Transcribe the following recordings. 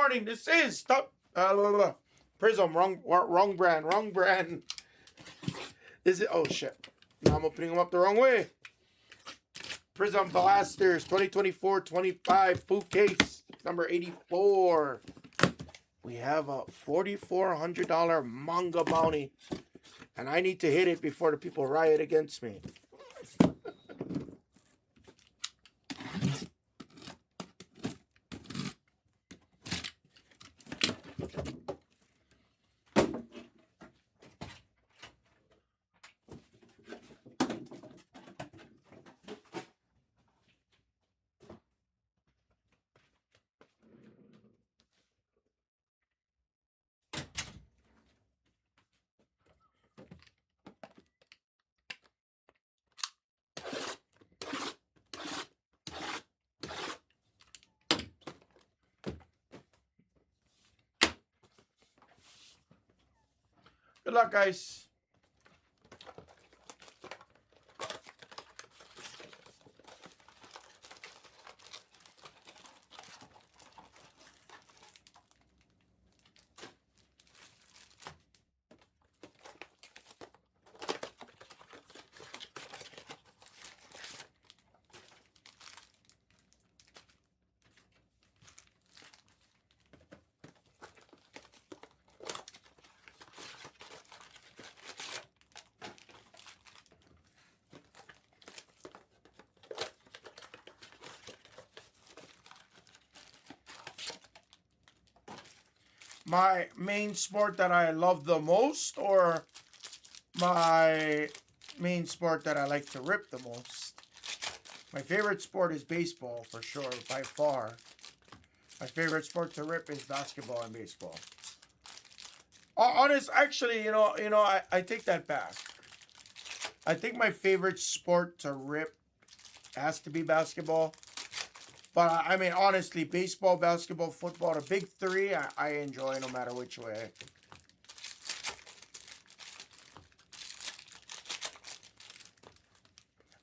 warning. This is stop. Prizm, wrong brand. Is it? Oh shit! Now I'm opening them up the wrong way. Prizm Blasters 2024-25 full case number 84. We have a $4,400 manga bounty, and I need to hit it before the people riot against me. Good luck, guys. My main sport that I love the most, or my main sport that I like to rip the most? My favorite sport is baseball, for sure, by far. My favorite sport to rip is basketball and baseball. Actually, I take that back. I think my favorite sport to rip has to be basketball. But I mean, honestly, baseball, basketball, football, the big three, I enjoy no matter which way.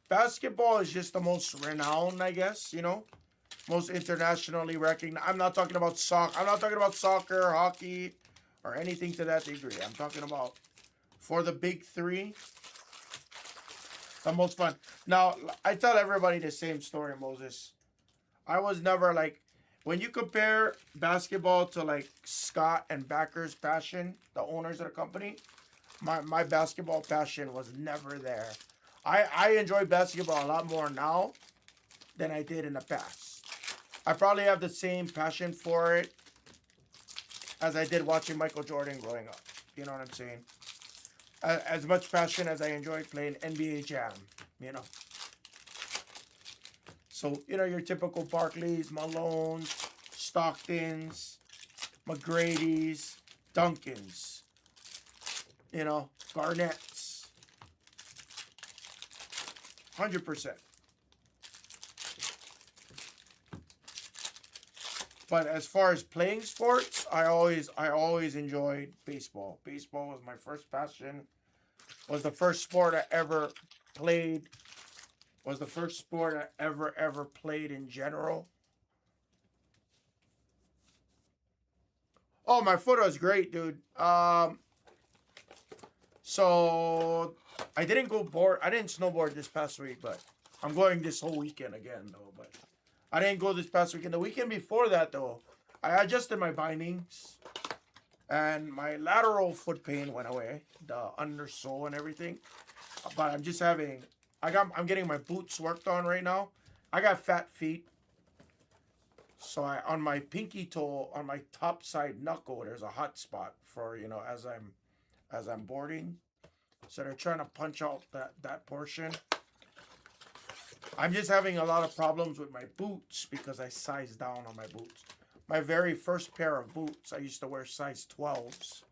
Basketball is just the most renowned, I guess, most internationally recognized. I'm not talking about soccer. I'm not talking about soccer, hockey, or anything to that degree. I'm talking about for the big three, the most fun. Now, I tell everybody the same story, Moses. I was never like, when you compare basketball to like Scott and Backer's passion, the owners of the company, my basketball passion was never there. I enjoy basketball a lot more now than I did in the past. I probably have the same passion for it as I did watching Michael Jordan growing up. You know what I'm saying? As much passion as I enjoyed playing NBA Jam, So, your typical Barclays, Malones, Stocktons, McGrady's, Duncans, Garnett's. 100%. But as far as playing sports, I always enjoyed baseball. Baseball was my first passion. Was the first sport I ever played. Was the first sport I ever played in general. Oh, my foot was great, dude. So I didn't snowboard this past week, but I'm going this whole weekend again, though. But I didn't go this past weekend. The weekend before that, though, I adjusted my bindings, and my lateral foot pain went away, the undersole and everything. But I'm getting my boots worked on right now. I got fat feet. So on my pinky toe, on my top side knuckle, there's a hot spot for, as I'm boarding. So they're trying to punch out that portion. I'm just having a lot of problems with my boots because I sized down on my boots. My very first pair of boots, I used to wear size 12s.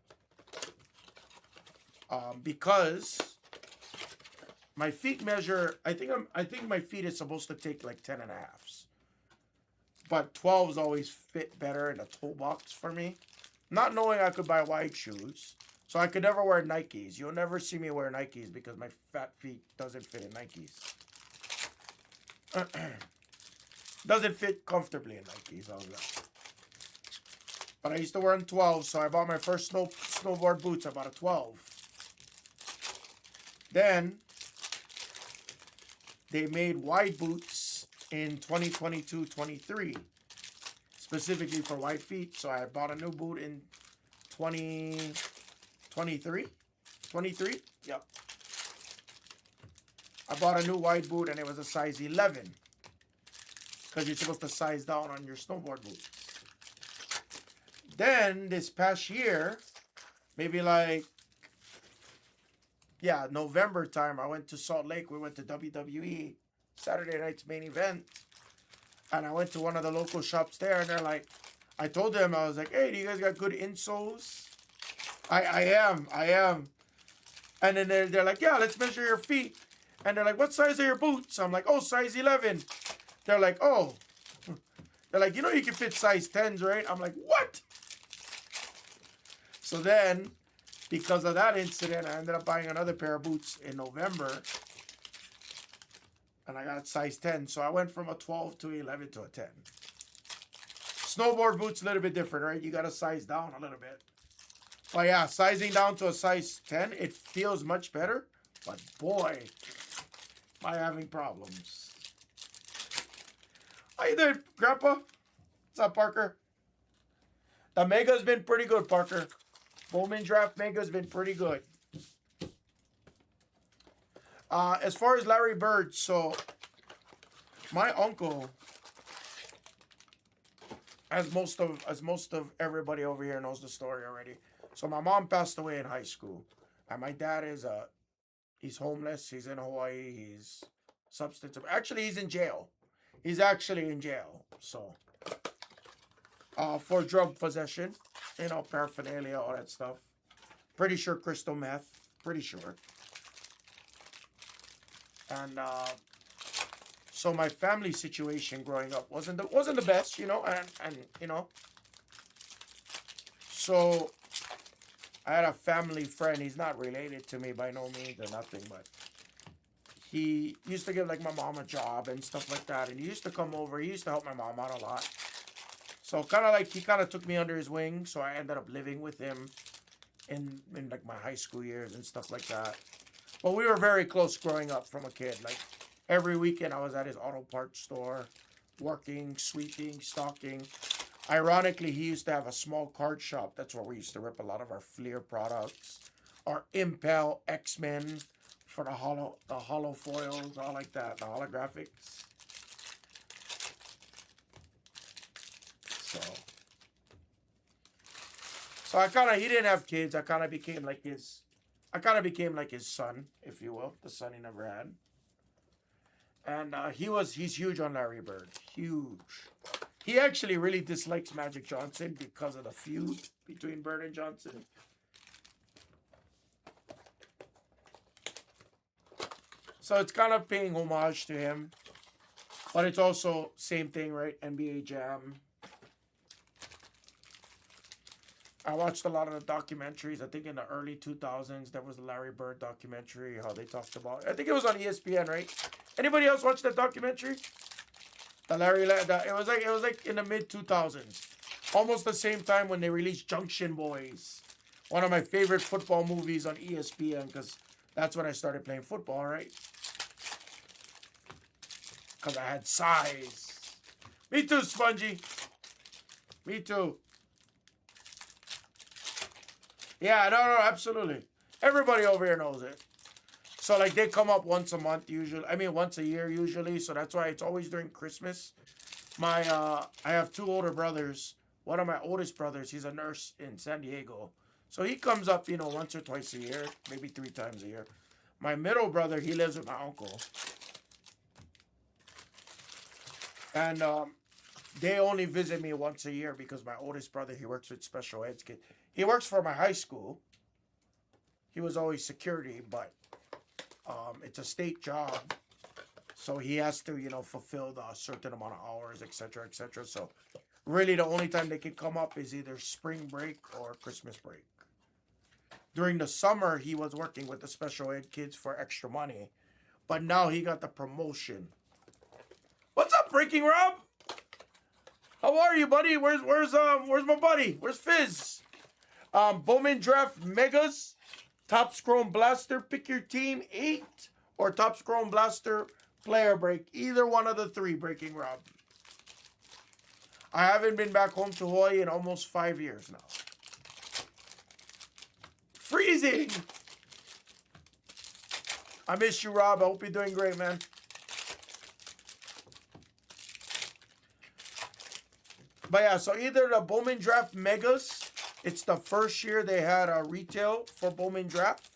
Because my feet measure, I think my feet is supposed to take like 10 and a halves. But 12s always fit better in a toe box for me. Not knowing I could buy wide shoes. So I could never wear Nikes. You'll never see me wear Nikes because my fat feet doesn't fit in Nikes. Doesn't fit comfortably in Nikes. How's that? But I used to wear them 12, so I bought my first snowboard boots. I bought a 12. Then they made wide boots in 2022-23, specifically for wide feet. So I bought a new boot in 2023. 23? Yep. I bought a new wide boot and it was a size 11. Because you're supposed to size down on your snowboard boots. Then this past year, maybe like, yeah, November time, I went to Salt Lake. We went to WWE, Saturday night's main event. And I went to one of the local shops there, and they're like, I told them, I was like, hey, do you guys got good insoles? I am. And then they're like, yeah, let's measure your feet. And they're like, what size are your boots? I'm like, oh, size 11. They're like, oh. They're like, you know you can fit size 10s, right? I'm like, what? So then, because of that incident, I ended up buying another pair of boots in November. And I got size 10. So I went from a 12 to 11 to a 10. Snowboard boots a little bit different, right? You got to size down a little bit. But yeah, sizing down to a size 10, it feels much better. But boy, am I having problems. How you doing, Grandpa? What's up, Parker? The Mega's been pretty good, Parker. Bowman Draft Mega's been pretty good. As far as Larry Bird, so my uncle, as most of everybody over here knows the story already. So my mom passed away in high school, and my dad is he's homeless. He's in Hawaii. He's actually he's in jail. He's actually in jail. So for drug possession, you know, paraphernalia, all that stuff. Pretty sure crystal meth. Pretty sure. And so my family situation growing up wasn't the best, you know, and you know. So I had a family friend. He's not related to me by no means or nothing, but he used to give like my mom a job and stuff like that. And he used to come over. He used to help my mom out a lot. So kind of like he kind of took me under his wing. So I ended up living with him in like my high school years and stuff like that. But we were very close growing up from a kid. Like every weekend I was at his auto parts store, working, sweeping, stocking. Ironically, he used to have a small card shop. That's where we used to rip a lot of our Fleer products. Our Impel X-Men for the hollow foils, all like that, the holographics. So he didn't have kids. I kind of became like his son, if you will, the son he never had. And he's huge on Larry Bird, huge. He actually really dislikes Magic Johnson because of the feud between Bird and Johnson. So it's kind of paying homage to him. But it's also same thing, right? NBA Jam. I watched a lot of the documentaries. I think in the early 2000s, there was the Larry Bird documentary, how they talked about it. I think it was on ESPN, right? Anybody else watch that documentary? It was like in the mid 2000s, almost the same time when they released Junction Boys, one of my favorite football movies on ESPN, because that's when I started playing football, right? Because I had size. Me too, Spongy. Me too. Yeah, no, absolutely. Everybody over here knows it. So, like, they come up once a month usually. I mean, once a year usually. So, that's why it's always during Christmas. I have two older brothers. One of my oldest brothers, he's a nurse in San Diego. So, he comes up, you know, once or twice a year. Maybe 3 times a year. My middle brother, he lives with my uncle. And they only visit me once a year because my oldest brother, he works with special ed kids. He works for my high school. He was always security, but it's a state job. So he has to, you know, fulfill the certain amount of hours, etc., etc. So really the only time they can come up is either spring break or Christmas break. During the summer, he was working with the special ed kids for extra money. But now he got the promotion. What's up, Breaking Rob? How are you, buddy? Where's my buddy? Where's Fizz? Bowman Draft Megas, Topps Chrome Blaster, pick your team 8, or Topps Chrome Blaster player break. Either one of the 3, Breaking Rob. I haven't been back home to Hawaii in almost 5 years now. Freezing! I miss you, Rob. I hope you're doing great, man. But yeah, so either the Bowman Draft Megas, it's the first year they had a retail for Bowman Draft.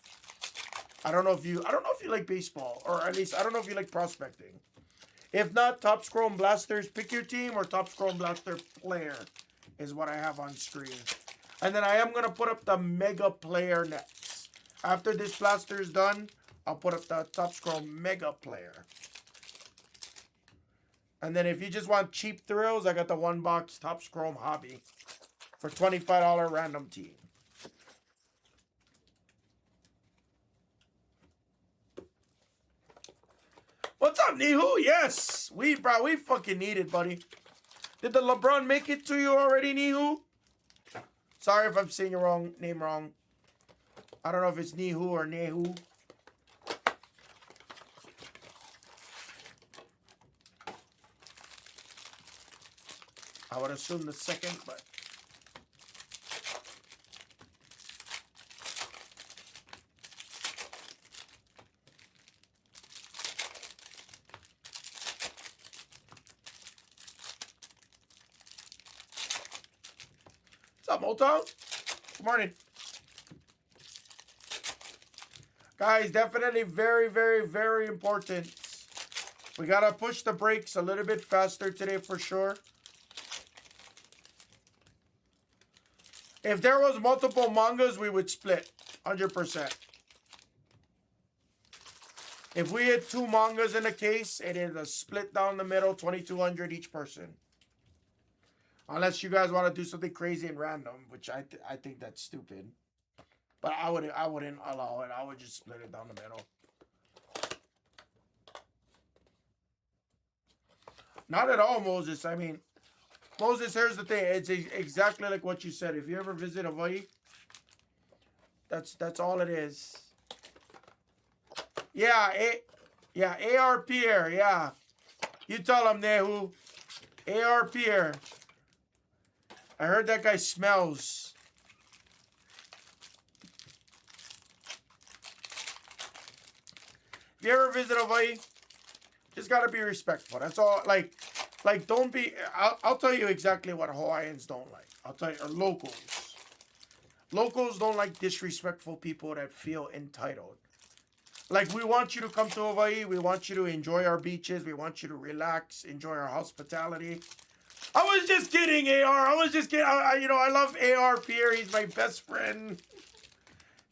I don't know if you like baseball, or at least I don't know if you like prospecting. If not, Topps Chrome Blasters, pick your team, or Topps Chrome Blaster player is what I have on screen. And then I am gonna put up the Mega Player next. After this blaster is done, I'll put up the Topps Chrome Mega Player. And then if you just want cheap thrills, I got the 1-box Topps Chrome Hobby for $25 random team. What's up, Nihu? Yes, we fucking need it, buddy. Did the LeBron make it to you already, Nihu? Sorry if I'm saying your name wrong. I don't know if it's Nihu or Nehu. I would assume the second, but what's up, Motown? Good morning. Guys, definitely very, very, very important. We got to push the brakes a little bit faster today for sure. If there was multiple mangas, we would split 100%. If we had 2 mangas in a case, it is a split down the middle, 2,200 each person. Unless you guys want to do something crazy and random, which I think that's stupid. But I wouldn't allow it. I would just split it down the middle. Not at all, Moses. I mean, Moses, here's the thing. It's exactly like what you said. If you ever visit Hawaii, that's all it is. Yeah, AR Pierre, yeah. You tell him, Nehu. AR Pierre. I heard that guy smells. If you ever visit Hawaii, just gotta be respectful. That's all. Like don't be. I'll tell you exactly what Hawaiians don't like. I'll tell you, or locals. Locals don't like disrespectful people that feel entitled. Like, we want you to come to Hawaii. We want you to enjoy our beaches. We want you to relax, enjoy our hospitality. I was just kidding, AR. I was just kidding. I love AR Pierre. He's my best friend.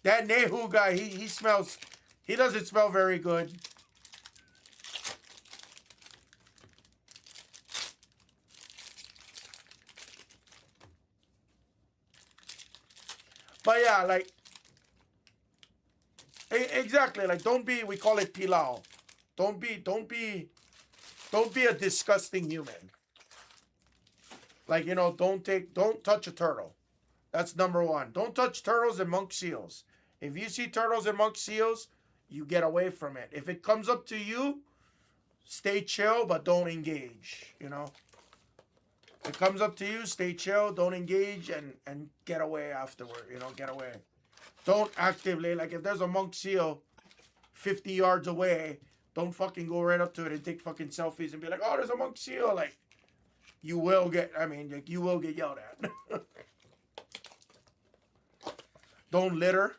That Nehu guy, he smells. He doesn't smell very good. But yeah, like, exactly. Like, don't be. We call it pilau. Don't be a disgusting human. Like, don't touch a turtle. That's number one. Don't touch turtles and monk seals. If you see turtles and monk seals, you get away from it. If it comes up to you, stay chill, but don't engage, If it comes up to you, stay chill, don't engage, and get away afterward, get away. Don't actively, like, if there's a monk seal 50 yards away, don't fucking go right up to it and take fucking selfies and be like, oh, there's a monk seal. Like, you will get yelled at. Don't litter.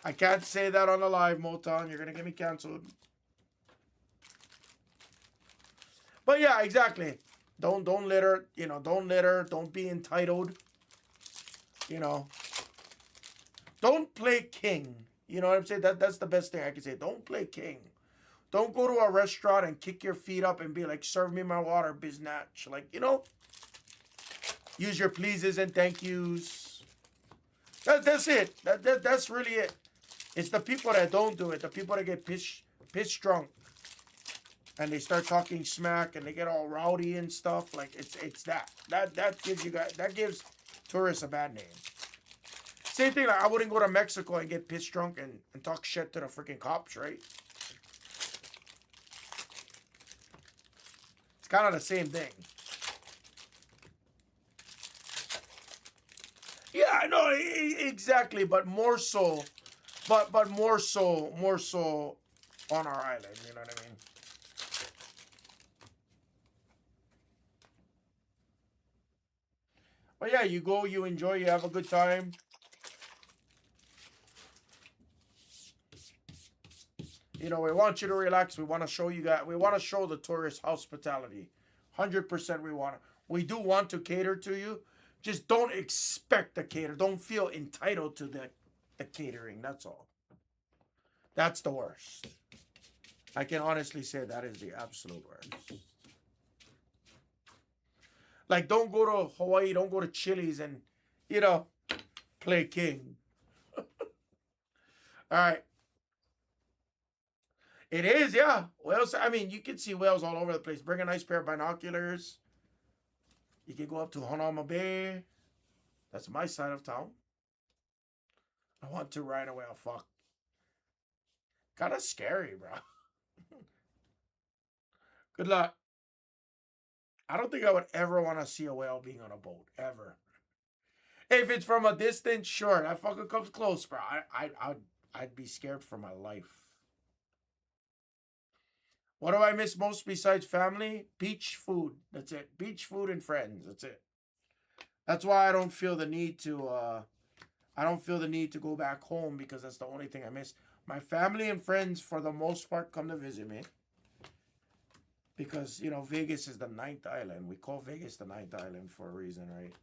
I can't say that on the live, Motown. You're going to get me canceled. But yeah, exactly. Don't litter. Don't litter. Don't be entitled. Don't play king. You know what I'm saying? That's the best thing I can say. Don't play king. Don't go to a restaurant and kick your feet up and be like, serve me my water, biznatch. Like, use your pleases and thank yous. That's it. That's really it. It's the people that don't do it. The people that get pissed drunk. and they start talking smack and they get all rowdy and stuff. Like it's that gives you guys, that gives tourists a bad name. Same thing, like I wouldn't go to Mexico and get pissed drunk and talk shit to the freaking cops, right? It's kind of the same thing. Yeah, I know exactly, but more so, but more so on our island. You know what I mean? But yeah, you go, you enjoy, you have a good time. You know, we want you to relax. We want to show you guys. We want to show the tourist hospitality. 100% we want to. We do want to cater to you. Just don't expect the cater. Don't feel entitled to the catering. That's all. That's the worst. I can honestly say that is the absolute worst. Like, don't go to Hawaii. Don't go to Chili's and, you know, play king. All right. It is, yeah. Whales, I mean, you can see whales all over the place. Bring a nice pair of binoculars. You can go up to Honolulu Bay. That's my side of town. I want to ride a whale. Fuck. Kind of scary, bro. Good luck. I don't think I would ever want to see a whale being on a boat. Ever. If it's from a distance, sure. That fucker comes close, bro. I'd be scared for my life. What do I miss most besides family? Beach food. That's it. Beach food and friends. That's it. That's why I don't feel the need to go back home, because that's the only thing I miss. My family and friends, for the most part, come to visit me. Because, you know, Vegas is the ninth island. We call Vegas the ninth island for a reason, right?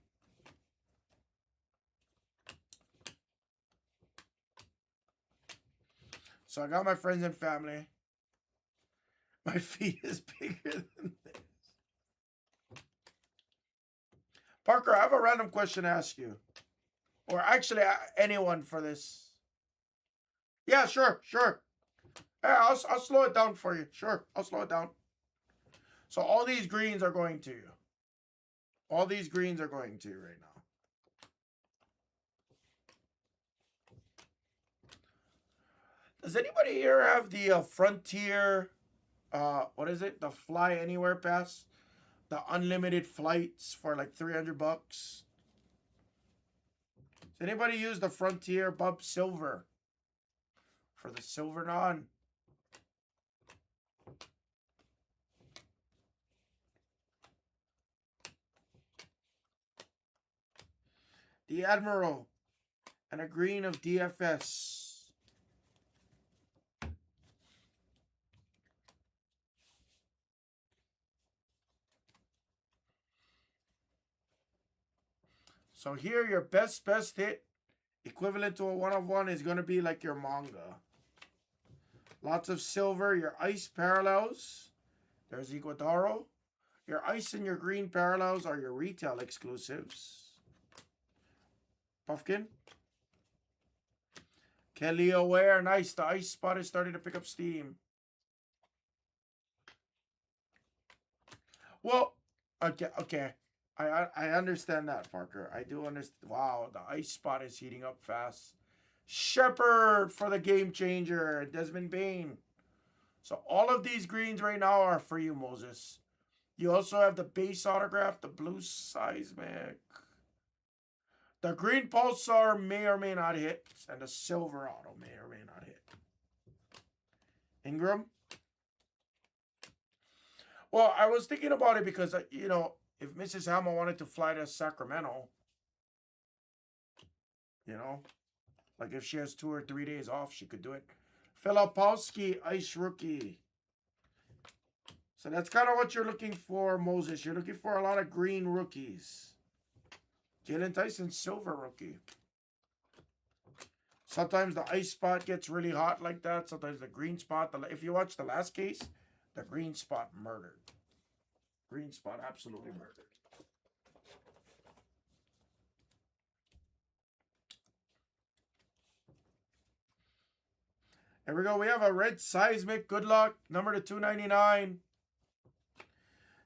So I got my friends and family. My feet is bigger than this. Parker, I have a random question to ask you. Or actually, anyone for this. Yeah, sure. Yeah, I'll slow it down for you. Sure, I'll slow it down. So all these greens are going to you. All these greens are going to you right now. Does anybody here have the Frontier, what is it? The Fly Anywhere Pass? The unlimited flights for like $300. Does anybody use the Frontier Bub Silver? For the Silver Non? The Admiral. And a green of DFS. So here, your best hit, equivalent to a 1-of-1, is going to be like your manga. Lots of silver, your ice parallels. There's Iguodaro. Your ice and your green parallels are your retail exclusives. Puffkin. Kelly Aware, nice. The ice spot is starting to pick up steam. Well, okay. I understand that, Parker. I do understand. Wow, the ice spot is heating up fast. Shepard for the game changer. Desmond Bain. So all of these greens right now are for you, Moses. You also have the base autograph, the blue seismic. The green pulsar may or may not hit, and the silver auto may or may not hit. Ingram. Well, I was thinking about it because, you know, if Mrs. Hamill wanted to fly to Sacramento, you know, like if she has 2 or 3 days off, she could do it. Filipowski, ice rookie. So that's kind of what you're looking for, Moses. You're looking for a lot of green rookies. Jalen Tyson, silver rookie. Sometimes the ice spot gets really hot like that. Sometimes the green spot. If you watch the last case, the green spot murdered. Green spot absolutely murdered. There we go. We have a red seismic. Good luck. Number to 299.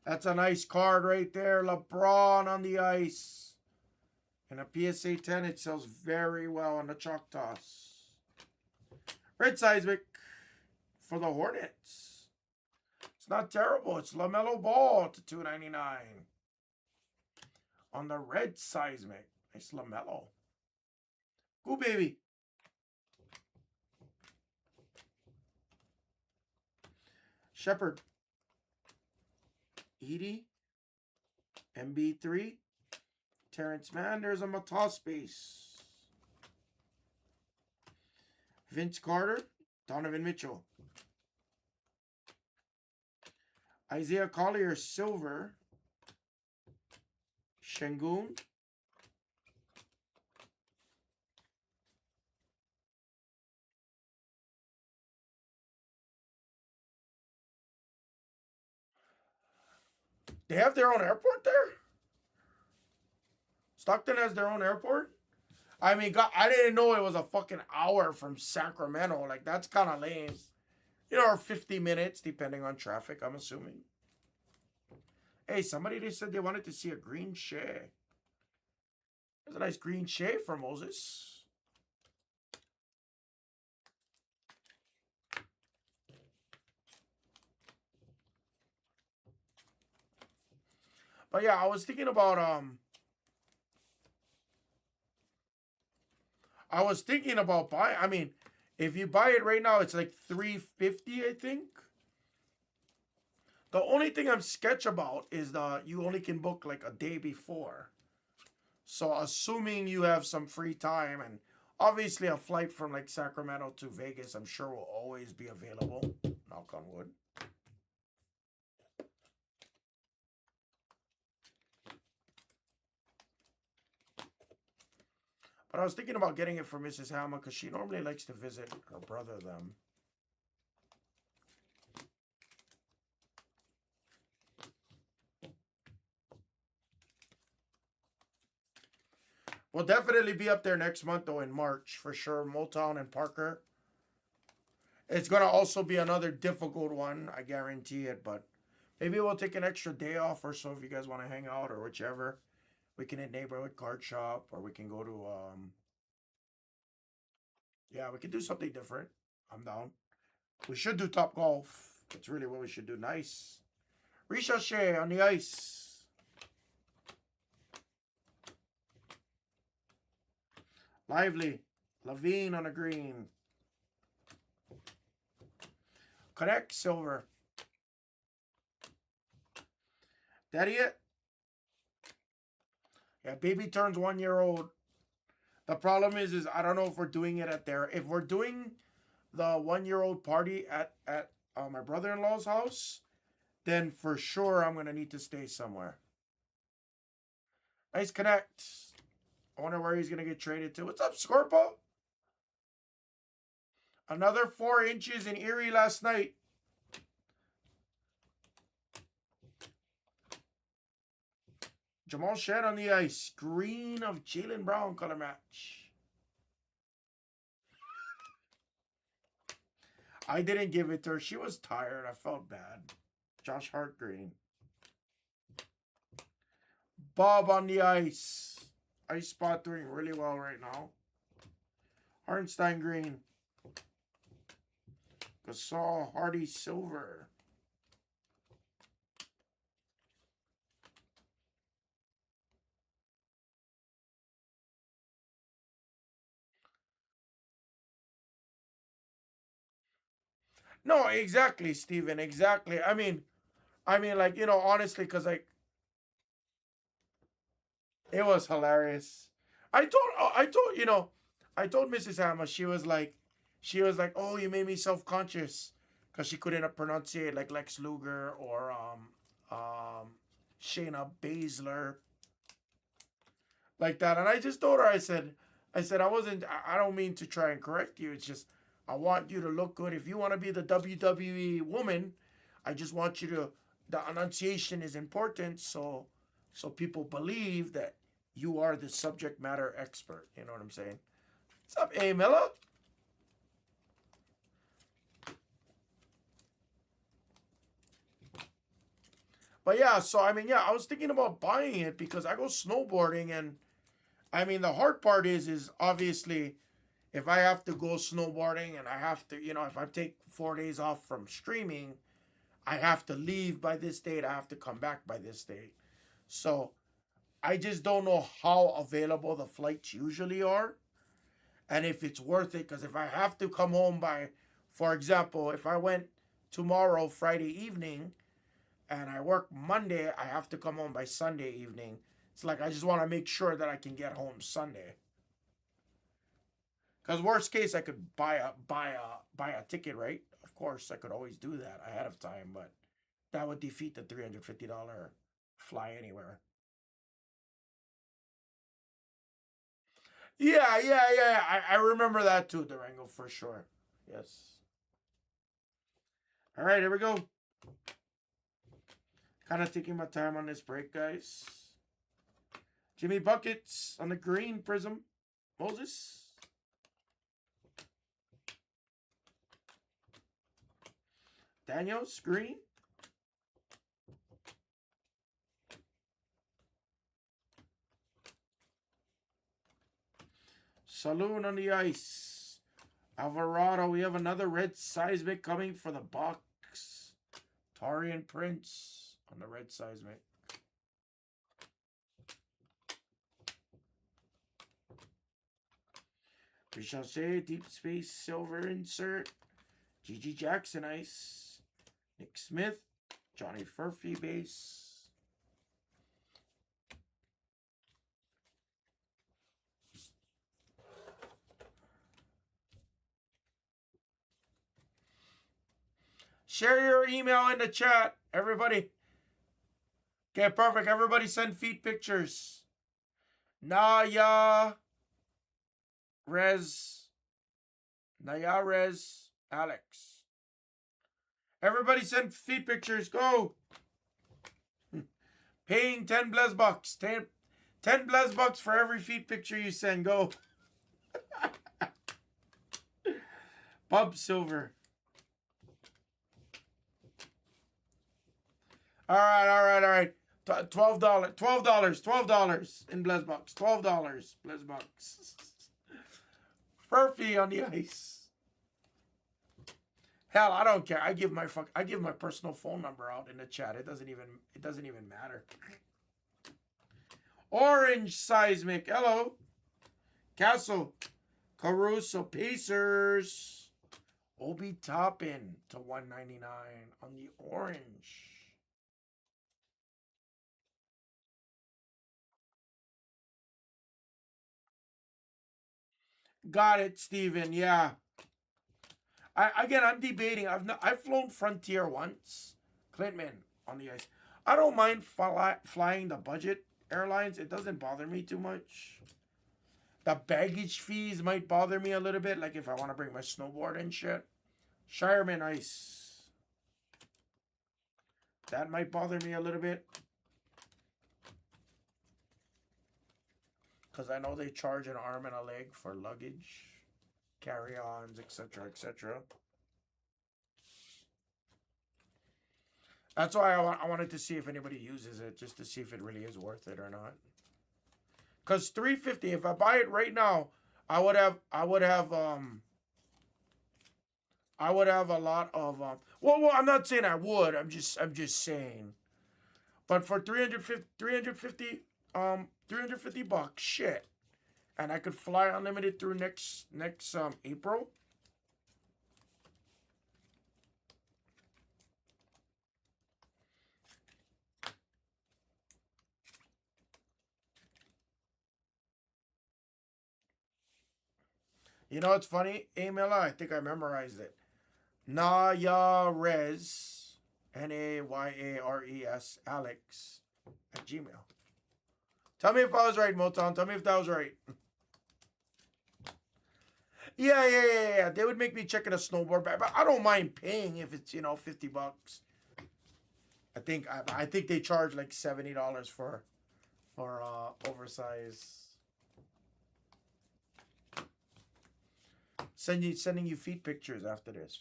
That's a nice card right there. LeBron on the ice. And a PSA 10, it sells very well on the chalk toss. Red seismic for the Hornets. It's not terrible. It's LaMelo Ball to 299. On the red seismic. Nice LaMelo. Go, baby. Shepard. Edie. MB3. Terrence Mann. There's a Mata space. Vince Carter. Donovan Mitchell. Isaiah Collier silver. Şengün. They have their own airport there? Stockton has their own airport? I mean, God, I didn't know it was a fucking hour from Sacramento. Like, that's kind of lame. You know, or 50 minutes, depending on traffic, I'm assuming. Hey, somebody, they said they wanted to see a green Shea. There's a nice green Shea for Moses. But yeah, I was thinking about buying. I mean, if you buy it right now, it's like $350, I think. The only thing I'm sketch about is you only can book like a day before. So assuming you have some free time, and obviously a flight from like Sacramento to Vegas, I'm sure will always be available. Knock on wood. But I was thinking about getting it for Mrs. Hammer because she normally likes to visit her brother them. We'll definitely be up there next month, though, in March, for sure. Motown and Parker. It's going to also be another difficult one, I guarantee it, but maybe we'll take an extra day off or so if you guys want to hang out or whichever. We can hit neighborhood card shop, or we can go to, yeah, we can do something different. I'm down. We should do Top Golf. That's really what we should do. Nice. Ricochet on the ice. Lively. Levine on the green. Connect silver. That it? Yeah, baby turns 1 year old. The problem is I don't know if we're doing it at their. If we're doing the 1 year old party at my brother-in-law's house, then for sure I'm gonna need to stay somewhere. Nice connect. I wonder where he's going to get traded to. What's up, Scorpo? Another 4 inches in Erie last night. Jamal Shed on the ice. Green of Jaylen Brown color match. I didn't give it to her. She was tired. I felt bad. Josh Hart green. Bob on the ice. Ice Spot doing really well right now. Hartenstein green. Gasol Hardy silver. No, exactly, Steven. Exactly. I mean, like, you know, honestly, because like, it was hilarious. I told Mrs. Hammer, she was like, oh, you made me self-conscious because she couldn't pronunciate like Lex Luger or Shayna Baszler like that. And I just told her, I said, I don't mean to try and correct you. It's just, I want you to look good. If you want to be the WWE woman, I just want you to, the enunciation is important. So people believe that you are the subject matter expert. You know what I'm saying? What's up, A. Miller? But yeah, so I mean, yeah, I was thinking about buying it because I go snowboarding, and I mean, the hard part is obviously if I have to go snowboarding and I have to, if I take 4 days off from streaming, I have to leave by this date. I have to come back by this date. So I just don't know how available the flights usually are and if it's worth it. Because if I have to come home by, for example, if I went tomorrow, Friday evening, and I work Monday, I have to come home by Sunday evening. It's like I just want to make sure that I can get home Sunday. Because worst case, I could buy a ticket, right? Of course, I could always do that ahead of time, but that would defeat the $350 fly anywhere. Yeah, yeah, yeah. I remember that too, Durango, for sure. Yes. All right, here we go. Kind of taking my time on this break, guys. Jimmy Buckets on the green Prizm. Moses. Daniels, green. Saloon on the ice. Alvarado, we have another red seismic coming for the Bucks. Tarian Prince on the red seismic. Richard, deep space silver insert. GG Jackson ice. Nick Smith. Johnny Furphy base. Share your email in the chat, everybody. Okay, perfect. Everybody send feet pictures. Naya Rez. Alex. Everybody send feet pictures. Go. Paying 10 Blez bucks. 10 Blez bucks for every feet picture you send. Go. Bub Silver. All right. $12. $12 in Blez bucks. $12 Blez bucks. Furphy on the ice. Hell, I don't care. I give my personal phone number out in the chat. It doesn't even matter. Orange seismic. Hello. Castle. Caruso Pacers. Obi Toppin to 199 on the orange. Got it, Steven. Yeah. I'm debating. I've flown Frontier once. Clintman on the ice. I don't mind flying the budget airlines. It doesn't bother me too much. The baggage fees might bother me a little bit, like if I want to bring my snowboard and shit. Shireman ice. That might bother me a little bit. Because I know they charge an arm and a leg for luggage, carry-ons, etc., etc. That's why I wanted to see if anybody uses it, just to see if it really is worth it or not. Because $350, if I buy it right now, I would have a lot of well, I'm not saying I would. I'm just saying. But for 350 bucks, shit. And I could fly unlimited through next April. You know what's funny? Emila, I think I memorized it. Nayarez, Nayares, Alex, at Gmail. Tell me if I was right, Motown. Tell me if that was right. Yeah. They would make me check in a snowboard bag, but I don't mind paying if it's, $50. I think they charge like $70 for oversize. Sending you feet pictures after this.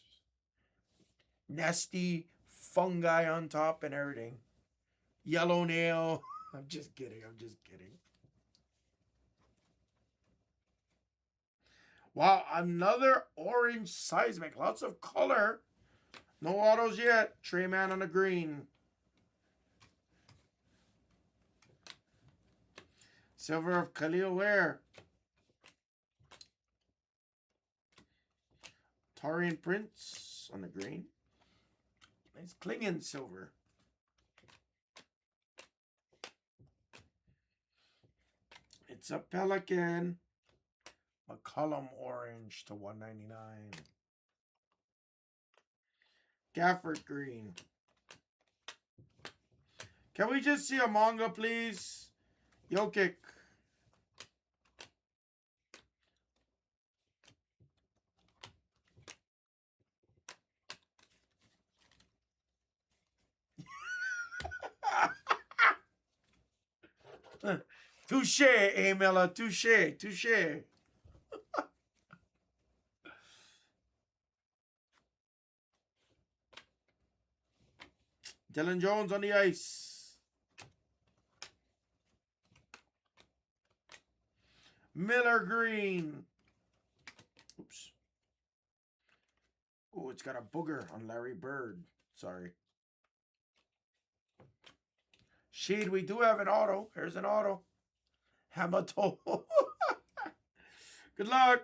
Nasty fungi on top and everything. Yellow nail. I'm just kidding. I'm just kidding. Wow, another orange seismic. Lots of color. No autos yet. Trey Man on the green. Silver of Khalil Ware. Tarian Prince on the green. Nice clinging silver. It's a Pelican. McCullum orange to 199. Gafford green. Can we just see a manga, please? Jokic. Touche, A. Miller. Touche. Touche. Dylan Jones on the ice. Miller green. Oops. Oh, it's got a booger on Larry Bird. Sorry. Sheed, we do have an auto. Here's an auto. Hamato. Good luck.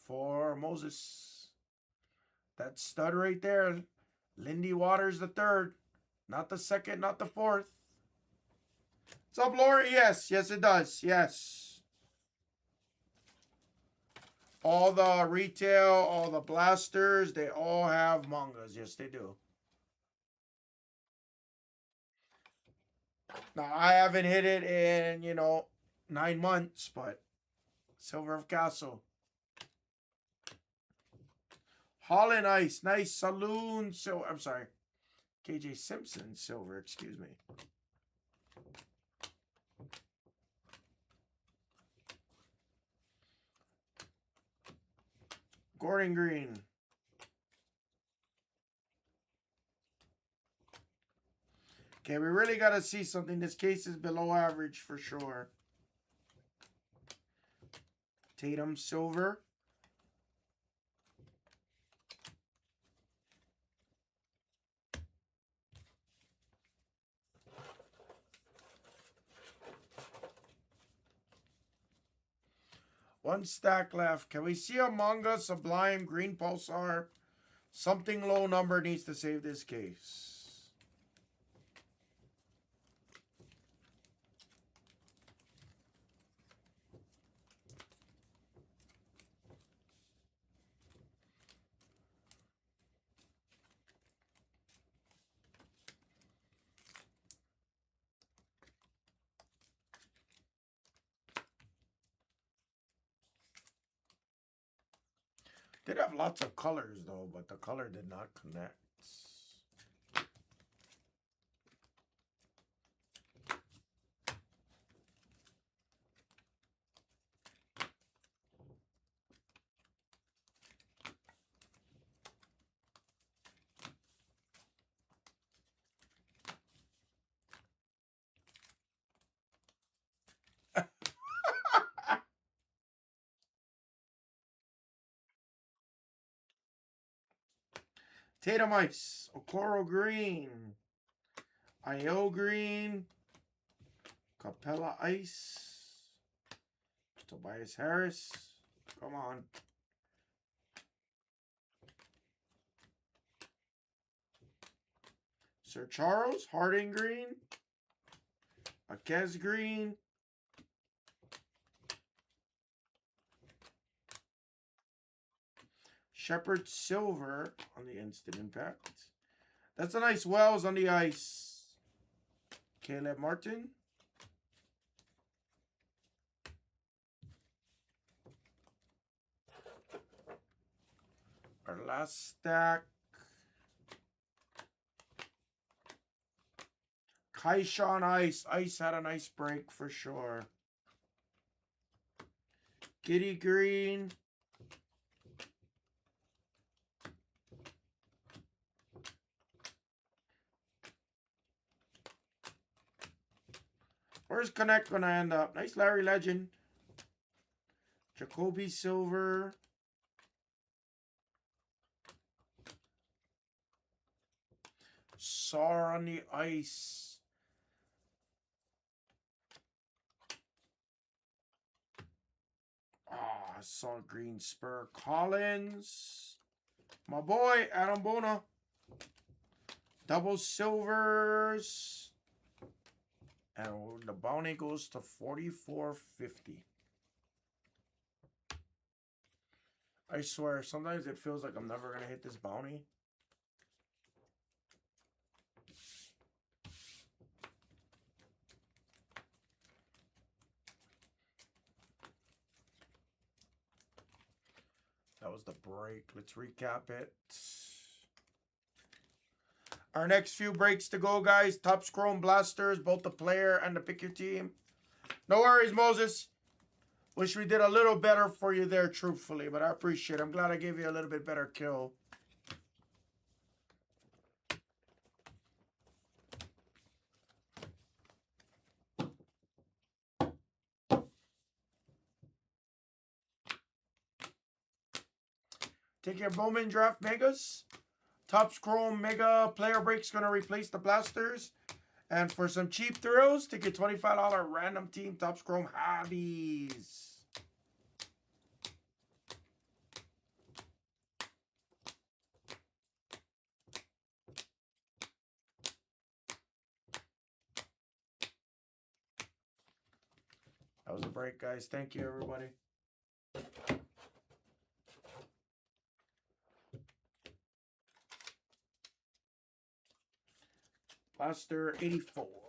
For Moses. That stud right there. Lindy Waters the third. Not the second, not the fourth. What's up, Lori? Yes, yes it does. Yes. All the retail, all the blasters, they all have mangas. Yes, they do. Now, I haven't hit it in, 9 months, but Silver of Castle. Holland Ice, nice saloon silver. I'm sorry. KJ Simpson silver, excuse me. Gordon Green. Okay, we really got to see something. This case is below average for sure. Tatum silver. One stack left. Can we see a manga Sublime Green Pulsar? Something low number needs to save this case. Did have lots of colors though, but the color did not connect. Tatum Ice, Okoro Green, Io Green, Capella Ice, Tobias Harris. Come on. Sir Charles, Harding Green, Akez Green, Shepard Silver on the instant impact. That's a nice Wells on the ice. Caleb Martin. Our last stack. Kaishan Ice. Ice had a nice break for sure. Giddy Green. Where's Connect gonna end up? Nice Larry Legend. Jacoby Silver. Sar on the ice. Ah, I saw green spur. Collins. My boy, Adam Bona. Double silvers. And the bounty goes to $44.50. I swear, sometimes it feels like I'm never going to hit this bounty. That was the break. Let's recap it. Our next few breaks to go, guys. Topps Chrome Blasters, both the player and the pick your team. No worries, Moses. Wish we did a little better for you there, truthfully, but I appreciate it. I'm glad I gave you a little bit better kill. Take your Bowman Draft Megas. Topps Chrome Mega Player Break's going to replace the Blasters. And for some cheap thrills, take your $25 random team Topps Chrome Hobbies. That was a break, guys. Thank you, everybody. Blaster 84.